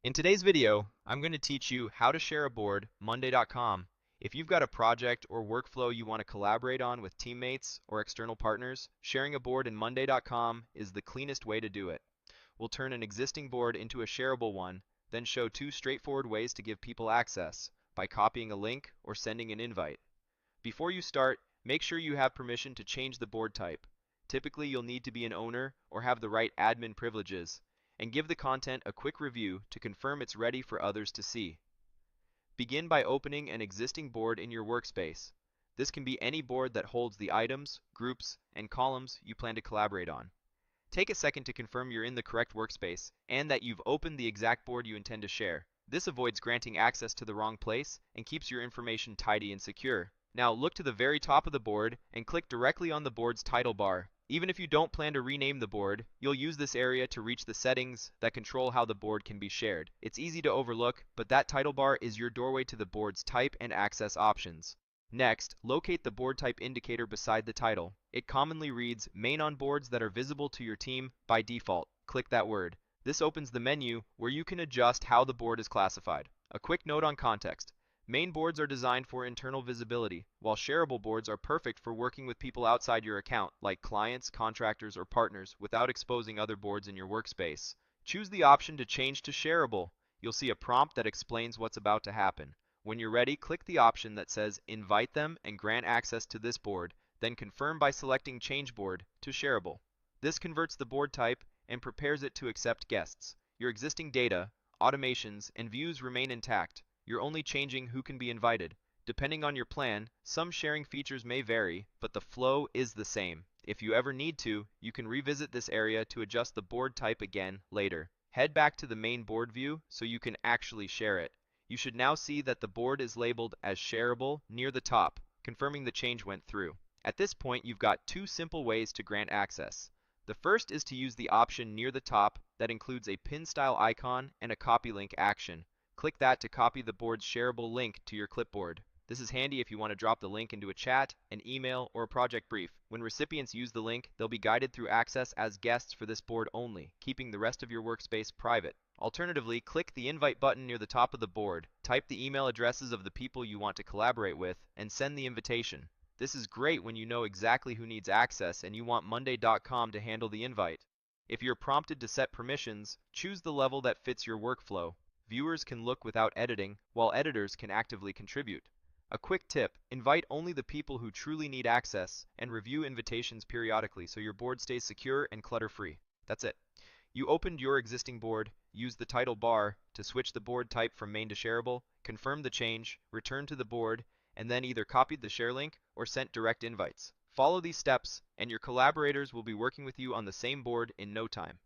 In today's video, I'm going to teach you how to share a board Monday.com. If you've got a project or workflow you want to collaborate on with teammates or external partners, sharing a board in Monday.com is the cleanest way to do it. We'll turn an existing board into a shareable one, then show two straightforward ways to give people access, by copying a link or sending an invite. Before you start, make sure you have permission to change the board type. Typically, you'll need to be an owner or have the right admin privileges, and give the content a quick review to confirm it's ready for others to see. Begin by opening an existing board in your workspace. This can be any board that holds the items, groups, and columns you plan to collaborate on. Take a second to confirm you're in the correct workspace and that you've opened the exact board you intend to share. This avoids granting access to the wrong place and keeps your information tidy and secure. Now look to the very top of the board and click directly on the board's title bar. Even if you don't plan to rename the board, you'll use this area to reach the settings that control how the board can be shared. It's easy to overlook, but that title bar is your doorway to the board's type and access options. Next, locate the board type indicator beside the title. It commonly reads Main on boards that are visible to your team by default. Click that word. This opens the menu where you can adjust how the board is classified. A quick note on context. Main boards are designed for internal visibility, while shareable boards are perfect for working with people outside your account, like clients, contractors, or partners, without exposing other boards in your workspace. Choose the option to change to shareable. You'll see a prompt that explains what's about to happen. When you're ready, click the option that says Invite them and grant access to this board, then confirm by selecting Change Board to Shareable. This converts the board type and prepares it to accept guests. Your existing data, automations, and views remain intact. You're only changing who can be invited. Depending on your plan, some sharing features may vary, but the flow is the same. If you ever need to, you can revisit this area to adjust the board type again later. Head back to the main board view so you can actually share it. You should now see that the board is labeled as shareable near the top, confirming the change went through. At this point, you've got two simple ways to grant access. The first is to use the option near the top that includes a pin style icon and a copy link action. Click that to copy the board's shareable link to your clipboard. This is handy if you want to drop the link into a chat, an email, or a project brief. When recipients use the link, they'll be guided through access as guests for this board only, keeping the rest of your workspace private. Alternatively, click the invite button near the top of the board, type the email addresses of the people you want to collaborate with, and send the invitation. This is great when you know exactly who needs access and you want Monday.com to handle the invite. If you're prompted to set permissions, choose the level that fits your workflow. Viewers can look without editing, while editors can actively contribute. A quick tip, invite only the people who truly need access, and review invitations periodically so your board stays secure and clutter-free. That's it. You opened your existing board, use the title bar to switch the board type from main to shareable, confirm the change, return to the board, and then either copied the share link or sent direct invites. Follow these steps, and your collaborators will be working with you on the same board in no time.